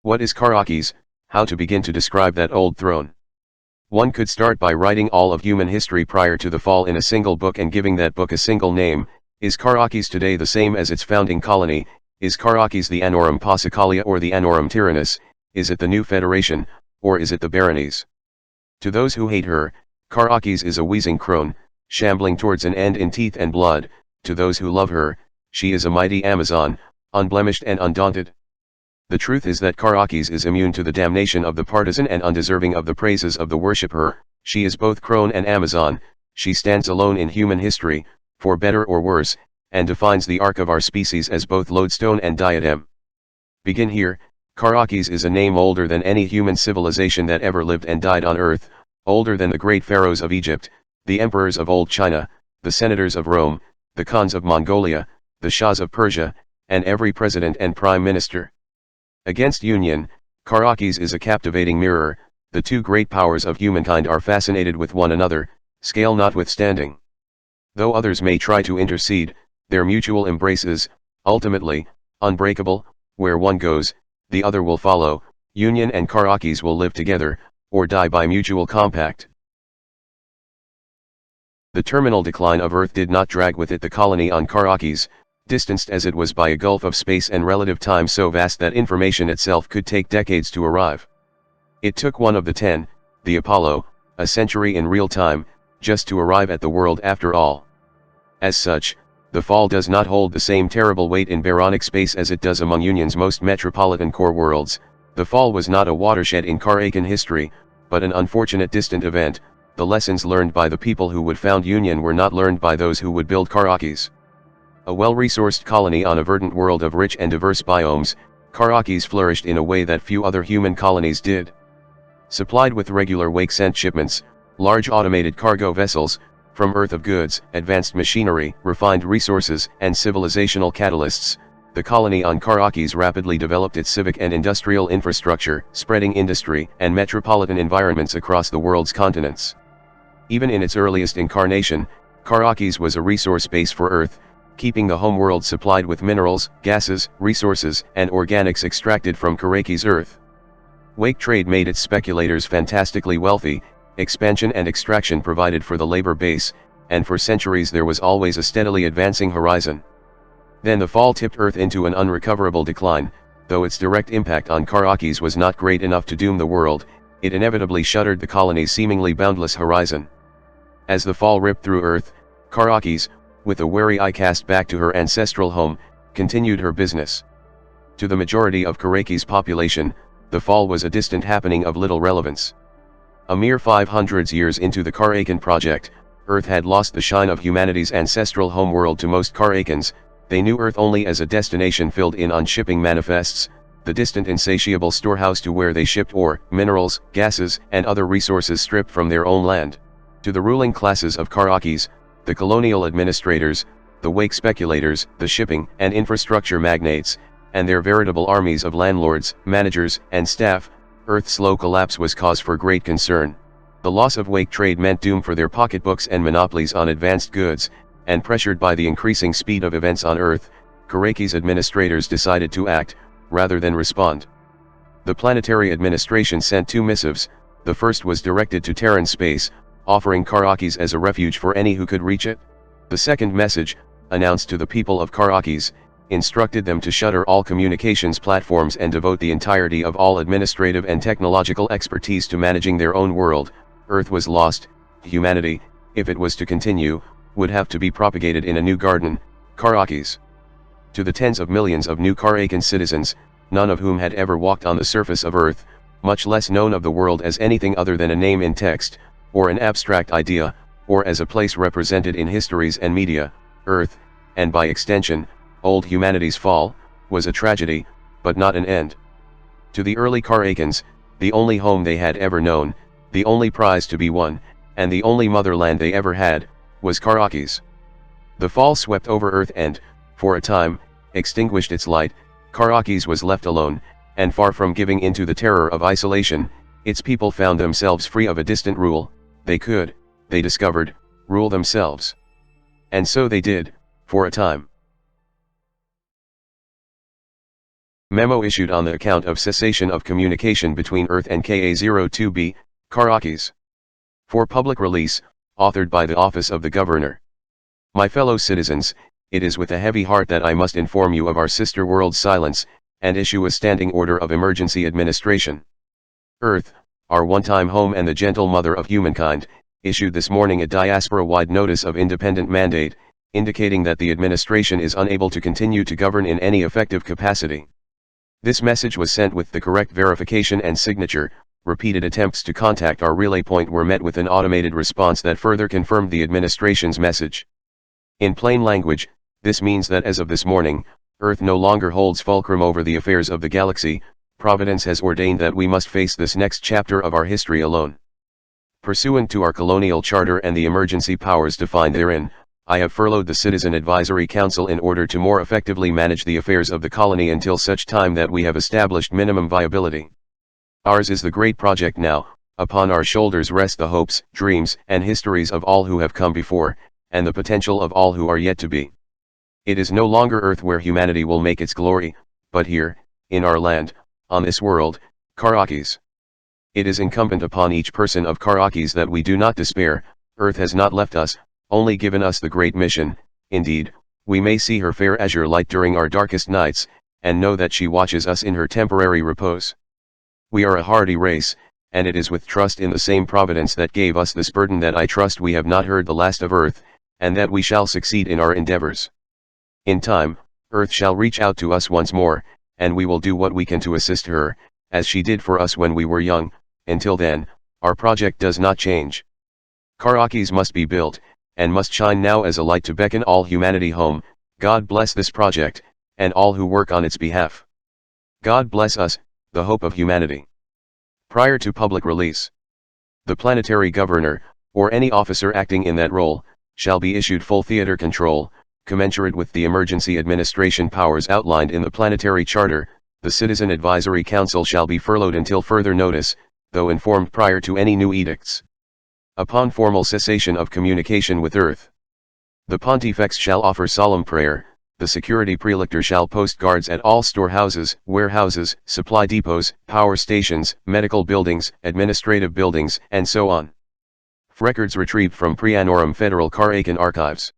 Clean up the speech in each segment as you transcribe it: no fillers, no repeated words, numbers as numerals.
What is Karakis? How to begin to describe that old throne? One could start by writing all of human history prior to the fall in a single book and giving that book a single name. Is Karakis today the same as its founding colony? Is Karakis the Anorum Possicalia or the Anorum Tyrannus? Is it the new federation, or is it the baronies? To those who hate her, Karakis is a wheezing crone, shambling towards an end in teeth and blood. To those who love her, she is a mighty Amazon, unblemished and undaunted. The truth is that Karakis is immune to the damnation of the partisan and undeserving of the praises of the worshipper. She is both crone and Amazon. She stands alone in human history, for better or worse, and defines the arc of our species as both lodestone and diadem. Begin here. Karakis is a name older than any human civilization that ever lived and died on earth, older than the great pharaohs of Egypt, the emperors of old China, the senators of Rome, the Khans of Mongolia, the Shahs of Persia, and every president and prime minister. Against union, Karakis is a captivating mirror. The two great powers of humankind are fascinated with one another, scale notwithstanding. Though others may try to intercede, their mutual embrace is, ultimately, unbreakable. Where one goes, the other will follow. Union and Karakis will live together, or die by mutual compact. The terminal decline of Earth did not drag with it the colony on Karakis, distanced as it was by a gulf of space and relative time so vast that information itself could take decades to arrive. It took one of the 10, the Apollo, a century in real time, just to arrive at the world after all. As such, the fall does not hold the same terrible weight in baronic space as it does among Union's most metropolitan core worlds. The fall was not a watershed in Karakan history, but an unfortunate distant event. The lessons learned by the people who would found Union were not learned by those who would build Karakis. A well-resourced colony on a verdant world of rich and diverse biomes, Karakis flourished in a way that few other human colonies did. Supplied with regular wake-sent shipments, large automated cargo vessels, from Earth of goods, advanced machinery, refined resources, and civilizational catalysts, the colony on Karakis rapidly developed its civic and industrial infrastructure, spreading industry and metropolitan environments across the world's continents. Even in its earliest incarnation, Karakis was a resource base for Earth, keeping the homeworld supplied with minerals, gases, resources, and organics extracted from Karakis Earth. Wake trade made its speculators fantastically wealthy, expansion and extraction provided for the labor base, and for centuries there was always a steadily advancing horizon. Then the fall tipped Earth into an unrecoverable decline. Though its direct impact on Karakis was not great enough to doom the world, it inevitably shuttered the colony's seemingly boundless horizon. As the fall ripped through Earth, Karakis, with a wary eye cast back to her ancestral home, continued her business. To the majority of Karakis' population, the fall was a distant happening of little relevance. A mere 500 years into the Karakan project, Earth had lost the shine of humanity's ancestral homeworld to most Karakans. They knew Earth only as a destination filled in on shipping manifests, the distant insatiable storehouse to where they shipped ore, minerals, gases, and other resources stripped from their own land. To the ruling classes of Karakis, the colonial administrators, the wake speculators, the shipping and infrastructure magnates, and their veritable armies of landlords, managers, and staff, Earth's slow collapse was cause for great concern. The loss of wake trade meant doom for their pocketbooks and monopolies on advanced goods, and pressured by the increasing speed of events on Earth, Karakis administrators decided to act, rather than respond. The planetary administration sent two missives. The first was directed to Terran space, offering Karakis as a refuge for any who could reach it. The second message, announced to the people of Karakis, instructed them to shutter all communications platforms and devote the entirety of all administrative and technological expertise to managing their own world. Earth was lost. Humanity, if it was to continue, would have to be propagated in a new garden, Karakis. To the tens of millions of new Karakan citizens, none of whom had ever walked on the surface of Earth, much less known of the world as anything other than a name in text, or an abstract idea, or as a place represented in histories and media, Earth, and by extension, old humanity's fall, was a tragedy, but not an end. To the early Karakans, the only home they had ever known, the only prize to be won, and the only motherland they ever had, was Karakis. The fall swept over Earth and, for a time, extinguished its light. Karakis was left alone, and far from giving into the terror of isolation, its people found themselves free of a distant rule. They could, they discovered, rule themselves. And so they did, for a time. Memo issued on the account of cessation of communication between Earth and Ka-02b, Karrakis. For public release, authored by the Office of the Governor. My fellow citizens, it is with a heavy heart that I must inform you of our sister world's silence, and issue a standing order of emergency administration. Earth, our one-time home and the gentle mother of humankind, issued this morning a diaspora-wide notice of independent mandate, indicating that the administration is unable to continue to govern in any effective capacity. This message was sent with the correct verification and signature. Repeated attempts to contact our relay point were met with an automated response that further confirmed the administration's message. In plain language, this means that as of this morning, Earth no longer holds fulcrum over the affairs of the galaxy. Providence has ordained that we must face this next chapter of our history alone. Pursuant to our colonial charter and the emergency powers defined therein, I have furloughed the Citizen Advisory Council in order to more effectively manage the affairs of the colony until such time that we have established minimum viability. Ours is the great project now, upon our shoulders rest the hopes, dreams, and histories of all who have come before, and the potential of all who are yet to be. It is no longer Earth where humanity will make its glory, but here, in our land, on this world, Karakis. It is incumbent upon each person of Karakis that we do not despair. Earth has not left us, only given us the great mission. Indeed, we may see her fair azure light during our darkest nights, and know that she watches us in her temporary repose. We are a hardy race, and it is with trust in the same providence that gave us this burden that I trust we have not heard the last of Earth, and that we shall succeed in our endeavors. In time, Earth shall reach out to us once more, and we will do what we can to assist her, as she did for us when we were young. Until then, our project does not change. Karakis must be built, and must shine now as a light to beckon all humanity home. God bless this project, and all who work on its behalf. God bless us, the hope of humanity. Prior to public release, the planetary governor, or any officer acting in that role, shall be issued full theater control, commensurate with the emergency administration powers outlined in the planetary charter. The Citizen Advisory Council shall be furloughed until further notice, though informed prior to any new edicts. Upon formal cessation of communication with Earth, the Pontifex shall offer solemn prayer. The security prelector shall post guards at all storehouses, warehouses, supply depots, power stations, medical buildings, administrative buildings, and so on. Records retrieved from Preanorum Federal Karakan Archives.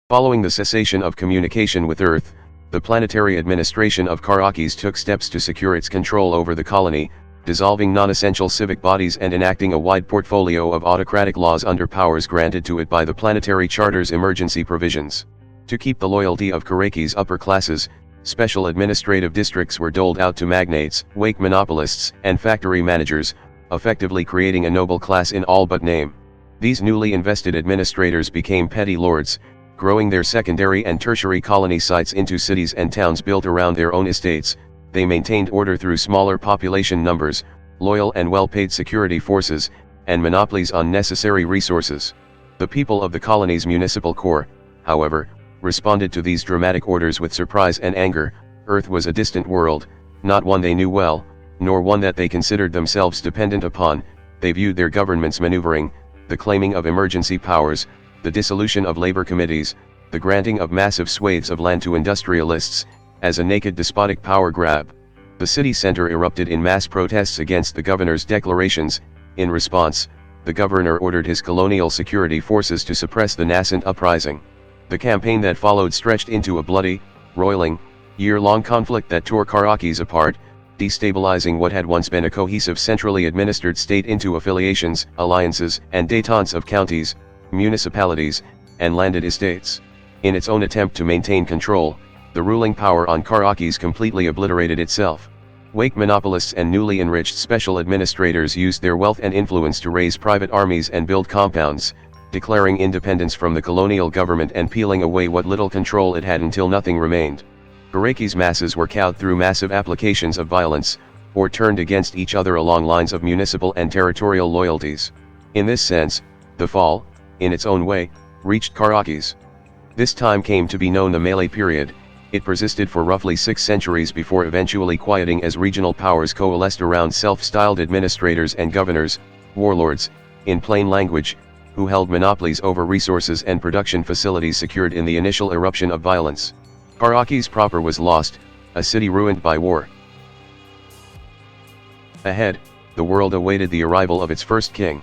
Following the cessation of communication with Earth, the planetary administration of Karakis took steps to secure its control over the colony, dissolving non-essential civic bodies and enacting a wide portfolio of autocratic laws under powers granted to it by the planetary charter's emergency provisions. To keep the loyalty of Karakis' upper classes, special administrative districts were doled out to magnates, wake monopolists, and factory managers, effectively creating a noble class in all but name. These newly invested administrators became petty lords, growing their secondary and tertiary colony sites into cities and towns built around their own estates. They maintained order through smaller population numbers, loyal and well-paid security forces, and monopolies on necessary resources. The people of the colony's municipal core, however, responded to these dramatic orders with surprise and anger. Earth was a distant world, not one they knew well, nor one that they considered themselves dependent upon. They viewed their government's maneuvering, the claiming of emergency powers, the dissolution of labor committees, the granting of massive swathes of land to industrialists, as a naked despotic power grab. The city center erupted in mass protests against the governor's declarations. In response, the governor ordered his colonial security forces to suppress the nascent uprising. The campaign that followed stretched into a bloody, roiling, year-long conflict that tore Karakis apart, destabilizing what had once been a cohesive centrally administered state into affiliations, alliances, and détentes of counties, municipalities, and landed estates. In its own attempt to maintain control, the ruling power on Karakis completely obliterated itself. Wake monopolists and newly enriched special administrators used their wealth and influence to raise private armies and build compounds, declaring independence from the colonial government and peeling away what little control it had until nothing remained. Karakis' masses were cowed through massive applications of violence, or turned against each other along lines of municipal and territorial loyalties. In this sense, the fall, in its own way, reached Karakis. This time came to be known the Malay period. It persisted for roughly 6 centuries before eventually quieting as regional powers coalesced around self-styled administrators and governors, warlords, in plain language, who held monopolies over resources and production facilities secured in the initial eruption of violence. Karakis proper was lost, a city ruined by war. Ahead, the world awaited the arrival of its first king.